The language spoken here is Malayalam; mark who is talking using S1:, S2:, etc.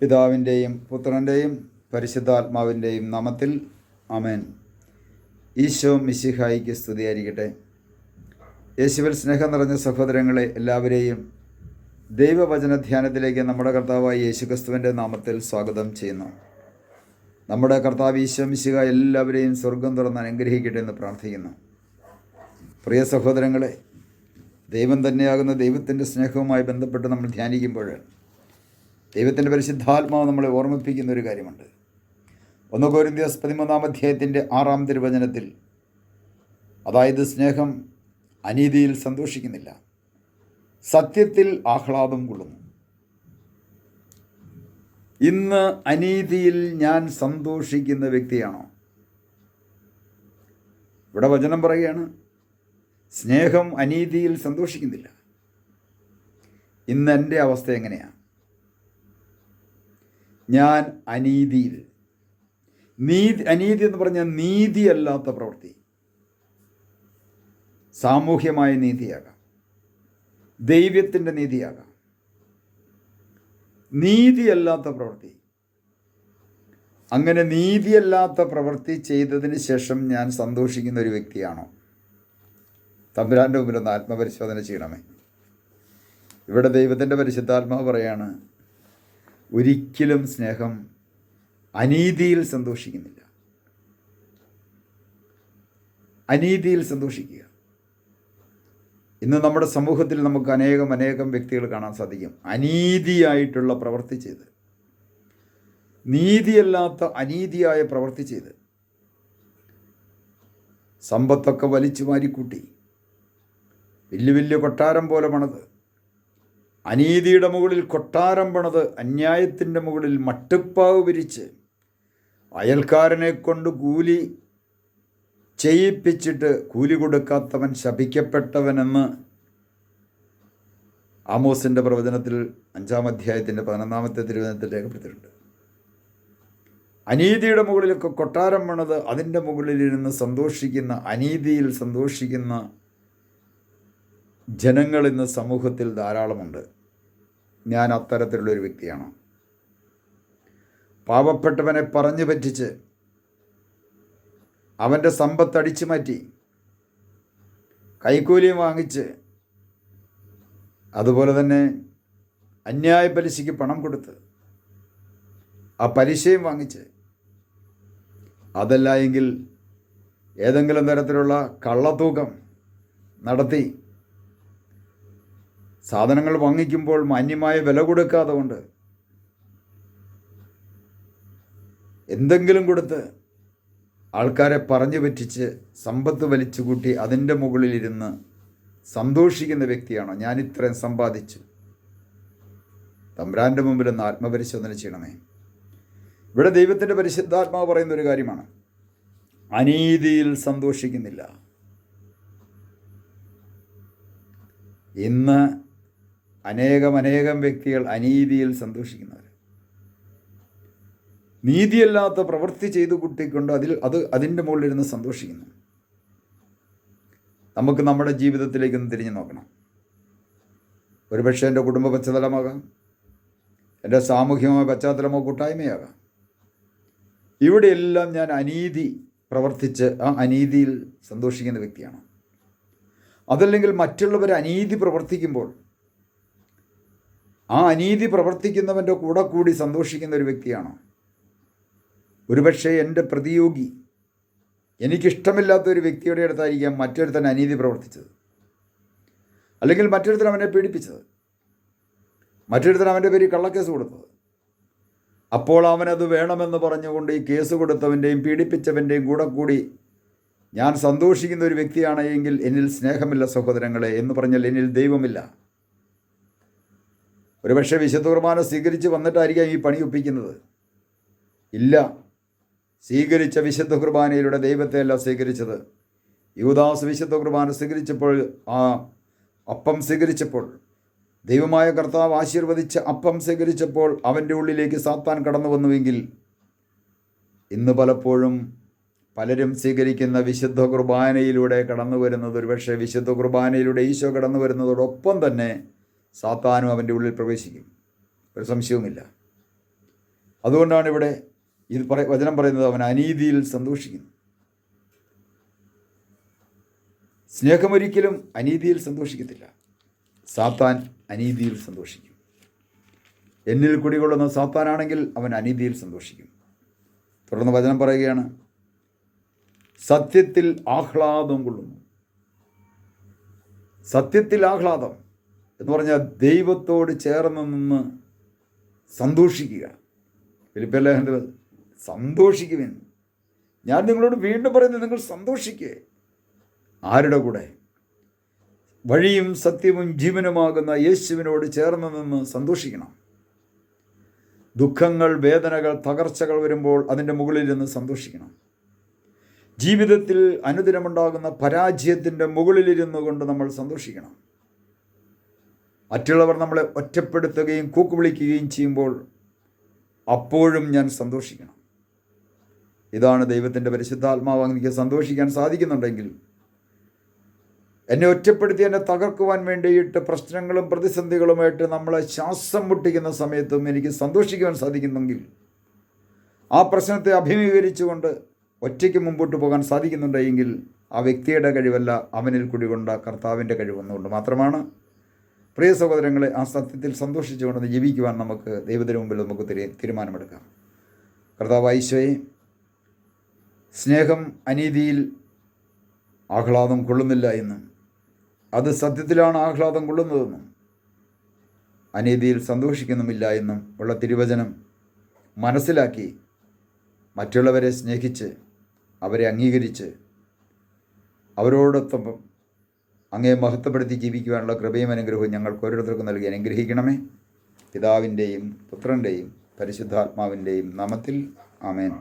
S1: പിതാവിൻ്റെയും പുത്രൻ്റെയും പരിശുദ്ധാത്മാവിൻ്റെയും നാമത്തിൽ ആമേൻ. ഈശോ മിശിഹായിക്ക് സ്തുതിയായിരിക്കട്ടെ. യേശുവിൽ സ്നേഹം നിറഞ്ഞ സഹോദരങ്ങളെ എല്ലാവരെയും ദൈവവചന ധ്യാനത്തിലേക്ക് നമ്മുടെ കർത്താവായ യേശുക്രിസ്തുവിൻ്റെ നാമത്തിൽ സ്വാഗതം ചെയ്യുന്നു. നമ്മുടെ കർത്താവ് ഈശോ മിശിഹ എല്ലാവരെയും സ്വർഗം തുറന്ന് അനുഗ്രഹിക്കട്ടെ എന്ന് പ്രാർത്ഥിക്കുന്നു. പ്രിയ സഹോദരങ്ങളെ, ദൈവം തന്നെയാകുന്ന ദൈവത്തിൻ്റെ സ്നേഹവുമായി ബന്ധപ്പെട്ട് നമ്മൾ ധ്യാനിക്കുമ്പോൾ ദൈവത്തിൻ്റെ പരിശുദ്ധാത്മാവ് നമ്മളെ ഓർമ്മിപ്പിക്കുന്ന ഒരു കാര്യമുണ്ട്. 1 കൊരിന്ത്യർ 13 അധ്യായത്തിൻ്റെ 6 തിരുവചനത്തിൽ, അതായത് സ്നേഹം അനീതിയിൽ സന്തോഷിക്കുന്നില്ല, സത്യത്തിൽ ആഹ്ലാദം കൊള്ളുന്നു. ഇന്ന് അനീതിയിൽ ഞാൻ സന്തോഷിക്കുന്ന വ്യക്തിയാണോ? ഇവിടെ വചനം പറയുകയാണ്, സ്നേഹം അനീതിയിൽ സന്തോഷിക്കുന്നില്ല. ഇന്ന് എൻ്റെ അവസ്ഥ എങ്ങനെയാണ്? ഞാൻ അനീതിയിൽ, അനീതി എന്ന് പറഞ്ഞാൽ നീതിയല്ലാത്ത പ്രവൃത്തി. സാമൂഹ്യമായ നീതിയാകാം, ദൈവത്തിൻ്റെ നീതിയാകാം. നീതിയല്ലാത്ത പ്രവൃത്തി. അങ്ങനെ നീതിയല്ലാത്ത പ്രവൃത്തി ചെയ്തതിന് ശേഷം ഞാൻ സന്തോഷിക്കുന്ന ഒരു വ്യക്തിയാണോ? തമ്പുരാൻ്റെ മുമ്പിലൊന്ന് ആത്മപരിശോധന ചെയ്യണമേ. ഇവിടെ ദൈവത്തിൻ്റെ പരിശുദ്ധാത്മാവ് പറയാണ്, ഒരിക്കലും സ്നേഹം അനീതിയിൽ സന്തോഷിക്കുന്നില്ല. അനീതിയിൽ സന്തോഷിക്കുക. ഇന്ന് നമ്മുടെ സമൂഹത്തിൽ നമുക്ക് അനേകം വ്യക്തികൾ കാണാൻ സാധിക്കും, അനീതിയായിട്ടുള്ള പ്രവൃത്തി ചെയ്ത്, നീതിയല്ലാത്ത അനീതിയായ പ്രവൃത്തി ചെയ്ത് സമ്പത്തൊക്കെ വലിച്ചു വാരിക്കൂട്ടി വലിയ കൊട്ടാരം പോലെ പണിത്, അനീതിയുടെ മുകളിൽ കൊട്ടാരം പണിത്, അന്യായത്തിൻ്റെ മുകളിൽ മട്ടുപ്പാവ് വിരിച്ച്, അയൽക്കാരനെ കൊണ്ട് കൂലി ചെയ്യിപ്പിച്ചിട്ട് കൂലി കൊടുക്കാത്തവൻ ശപിക്കപ്പെട്ടവനെന്ന് ആമോസിൻ്റെ പ്രവചനത്തിൽ 5 അധ്യായത്തിൻ്റെ 11 തിരുവചനത്തിൽ രേഖപ്പെടുത്തിയിട്ടുണ്ട്. അനീതിയുടെ മുകളിലൊക്കെ കൊട്ടാരം പണിത് അതിൻ്റെ മുകളിലിരുന്ന് സന്തോഷിക്കുന്ന, അനീതിയിൽ സന്തോഷിക്കുന്ന ജനങ്ങൾ ഇന്ന് സമൂഹത്തിൽ ധാരാളമുണ്ട്. ഞാൻ അത്തരത്തിലുള്ളൊരു വ്യക്തിയാണ്. പാവപ്പെട്ടവനെ പറഞ്ഞു പറ്റിച്ച് അവൻ്റെ സമ്പത്ത് അടിച്ചു മാറ്റി കൈക്കൂലിയും വാങ്ങിച്ച്, അതുപോലെ തന്നെ അന്യായ പലിശയ്ക്ക് പണം കൊടുത്ത് ആ പലിശയും വാങ്ങിച്ച്, അതല്ല എങ്കിൽ ഏതെങ്കിലും തരത്തിലുള്ള കള്ളത്തൂക്കം നടത്തി സാധനങ്ങൾ വാങ്ങിക്കുമ്പോൾ മാന്യമായ വില കൊടുക്കാതെ കൊണ്ട് എന്തെങ്കിലും കൊടുത്ത് ആൾക്കാരെ പറഞ്ഞു പറ്റിച്ച് സമ്പത്ത് വലിച്ചു കൂട്ടി അതിൻ്റെ മുകളിലിരുന്ന് സന്തോഷിക്കുന്ന വ്യക്തിയാണോ? ഞാൻ ഇത്രയും സമ്പാദിച്ചു. തമ്പുരാൻ്റെ മുമ്പിൽ ഒന്ന് ആത്മപരിശോധന ചെയ്യണമേ. ഇവിടെ ദൈവത്തിൻ്റെ പരിശുദ്ധാത്മാവ് പറയുന്ന ഒരു കാര്യമാണ്, അനീതിയിൽ സന്തോഷിക്കുന്നില്ല. ഇന്ന് അനേകം വ്യക്തികൾ അനീതിയിൽ സന്തോഷിക്കുന്നവർ, നീതിയല്ലാത്ത പ്രവൃത്തി ചെയ്തു കൂട്ടിക്കൊണ്ട് അതിൻ്റെ മുകളിലിരുന്ന് സന്തോഷിക്കുന്നു. നമുക്ക് നമ്മുടെ ജീവിതത്തിലേക്കൊന്ന് തിരിഞ്ഞു നോക്കണം. ഒരുപക്ഷെ എൻ്റെ കുടുംബ പശ്ചാത്തലമാകാം, എൻ്റെ സാമൂഹികമായ പശ്ചാത്തലമോ കൂട്ടായ്മയാകാം. ഇവിടെയെല്ലാം ഞാൻ അനീതി പ്രവർത്തിച്ച് ആ അനീതിയിൽ സന്തോഷിക്കുന്ന വ്യക്തിയാണ്. അതല്ലെങ്കിൽ മറ്റുള്ളവർ അനീതി പ്രവർത്തിക്കുമ്പോൾ ആ അനീതി പ്രവർത്തിക്കുന്നവൻ്റെ കൂടെ കൂടി സന്തോഷിക്കുന്ന ഒരു വ്യക്തിയാണോ? ഒരുപക്ഷെ എൻ്റെ പ്രതിയോഗി, എനിക്കിഷ്ടമില്ലാത്ത ഒരു വ്യക്തിയുടെ അടുത്തായിരിക്കാം മറ്റൊരുത്തൻ അനീതി പ്രവർത്തിച്ചത്, അല്ലെങ്കിൽ മറ്റൊരുത്തൻ അവനെ പീഡിപ്പിച്ചത്, മറ്റൊരുത്തൻ അവൻ്റെ പേരിൽ കള്ളക്കേസ് കൊടുത്തത്. അപ്പോൾ അവനത് വേണമെന്ന് പറഞ്ഞുകൊണ്ട് ഈ കേസ് കൊടുത്തവൻ്റെയും പീഡിപ്പിച്ചവൻ്റെയും കൂടെ കൂടി ഞാൻ സന്തോഷിക്കുന്ന ഒരു വ്യക്തിയാണ് എങ്കിൽ എന്നിൽ സ്നേഹമില്ല സഹോദരങ്ങളെ, എന്ന് പറഞ്ഞാൽ എന്നിൽ ദൈവമില്ല. ഒരുപക്ഷെ വിശുദ്ധ കുർബാന സ്വീകരിച്ച് വന്നിട്ടായിരിക്കാം ഈ പണി ഒപ്പിക്കുന്നത്. ഇല്ല, സ്വീകരിച്ച വിശുദ്ധ കുർബാനയിലൂടെ ദൈവത്തെയല്ല സ്വീകരിച്ചത്. യൂദാസ് വിശുദ്ധ കുർബാന സ്വീകരിച്ചപ്പോൾ, ആ അപ്പം സ്വീകരിച്ചപ്പോൾ, ദൈവമായ കർത്താവ് ആശീർവദിച്ച അപ്പം സ്വീകരിച്ചപ്പോൾ അവൻ്റെ ഉള്ളിലേക്ക് സാത്താൻ കടന്നു വന്നുവെങ്കിൽ ഇന്ന് പലപ്പോഴും പലരും സ്വീകരിക്കുന്ന വിശുദ്ധ കുർബാനയിലൂടെ കടന്നു വരുന്നത്, ഒരുപക്ഷെ വിശുദ്ധ കുർബാനയിലൂടെ ഈശോ കടന്നു വരുന്നതോടൊപ്പം തന്നെ സാത്താനും അവൻ്റെ ഉള്ളിൽ പ്രവേശിക്കും. ഒരു സംശയവുമില്ല. അതുകൊണ്ടാണ് ഇവിടെ വചനം പറയുന്നത്, അവൻ അനീതിയിൽ സന്തോഷിക്കുന്നു. സ്നേഹമൊരിക്കലും അനീതിയിൽ സന്തോഷിക്കത്തില്ല. സാത്താൻ അനീതിയിൽ സന്തോഷിക്കും. എന്നിൽ കുടികൊള്ളുന്ന സാത്താനാണെങ്കിൽ അവൻ അനീതിയിൽ സന്തോഷിക്കും. തുടർന്ന് വചനം പറയുകയാണ്, സത്യത്തിൽ ആഹ്ലാദം കൊള്ളുന്നു. സത്യത്തിൽ ആഹ്ലാദം എന്ന് പറഞ്ഞാൽ ദൈവത്തോട് ചേർന്ന് നിന്ന് സന്തോഷിക്കുക. ഫിലിപ്പിയർ ലേഖനത്തിൽ സന്തോഷിക്കുവിൻ. ഞാൻ നിങ്ങളോട് വീണ്ടും പറയുന്നത്, നിങ്ങൾ സന്തോഷിക്കുക. ആരുടെ കൂടെ? വഴിയും സത്യവും ജീവനുമാകുന്ന യേശുവിനോട് ചേർന്ന് നിന്ന് സന്തോഷിക്കണം. ദുഃഖങ്ങൾ, വേദനകൾ, തകർച്ചകൾ വരുമ്പോൾ അതിൻ്റെ മുകളിലിരുന്ന് സന്തോഷിക്കണം. ജീവിതത്തിൽ അനുദിനമുണ്ടാകുന്ന പരാജയത്തിൻ്റെ മുകളിലിരുന്നു കൊണ്ട് നമ്മൾ സന്തോഷിക്കണം. മറ്റുള്ളവർ നമ്മളെ ഒറ്റപ്പെടുത്തുകയും കൂക്കുവിളിക്കുകയും ചെയ്യുമ്പോൾ അപ്പോഴും ഞാൻ സന്തോഷിക്കണം. ഇതാണ് ദൈവത്തിൻ്റെ പരിശുദ്ധാത്മാവ് എനിക്ക് സന്തോഷിക്കാൻ സാധിക്കുന്നുണ്ടെങ്കിൽ, എന്നെ ഒറ്റപ്പെടുത്തി എന്നെ തകർക്കുവാൻ വേണ്ടിയിട്ട് പ്രശ്നങ്ങളും പ്രതിസന്ധികളുമായിട്ട് നമ്മളെ ശ്വാസം മുട്ടിക്കുന്ന സമയത്തും എനിക്ക് സന്തോഷിക്കുവാൻ സാധിക്കുന്നെങ്കിൽ, ആ പ്രശ്നത്തെ അഭിമുഖീകരിച്ചുകൊണ്ട് ഒറ്റയ്ക്ക് മുമ്പോട്ട് പോകാൻ സാധിക്കുന്നുണ്ടെങ്കിൽ, ആ വ്യക്തിയുടെ കഴിവല്ല, അവനിൽ കുടികൊണ്ട കർത്താവിൻ്റെ കഴിവെന്നുകൊണ്ട് മാത്രമാണ്. പ്രിയ സഹോദരങ്ങളെ, ആ സത്യത്തിൽ സന്തോഷിച്ചുകൊണ്ട് ജീവിക്കുവാൻ നമുക്ക് ദൈവത്തിന് മുമ്പിൽ നമുക്ക് തീരുമാനമെടുക്കാം. കർത്താവ് ഈശോയെ, സ്നേഹം അനീതിയിൽ ആഹ്ലാദം കൊള്ളുന്നില്ല എന്നും അത് സത്യത്തിലാണ് ആഹ്ലാദം കൊള്ളുന്നതെന്നും അനീതിയിൽ സന്തോഷിക്കുന്നുമില്ല എന്നും ഉള്ള തിരുവചനം മനസ്സിലാക്കി മറ്റുള്ളവരെ സ്നേഹിച്ച് അവരെ അംഗീകരിച്ച് അവരോടൊപ്പം അങ്ങേ മഹത്വപ്പെടുത്തി ജീവിക്കുവാനുള്ള കൃപയും അനുഗ്രഹവും ഞങ്ങൾക്ക് ഓരോരുത്തർക്കും നൽകി അനുഗ്രഹിക്കണമേ. പിതാവിൻ്റെയും പുത്രൻ്റെയും പരിശുദ്ധാത്മാവിൻ്റെയും നാമത്തിൽ ആമേൻ.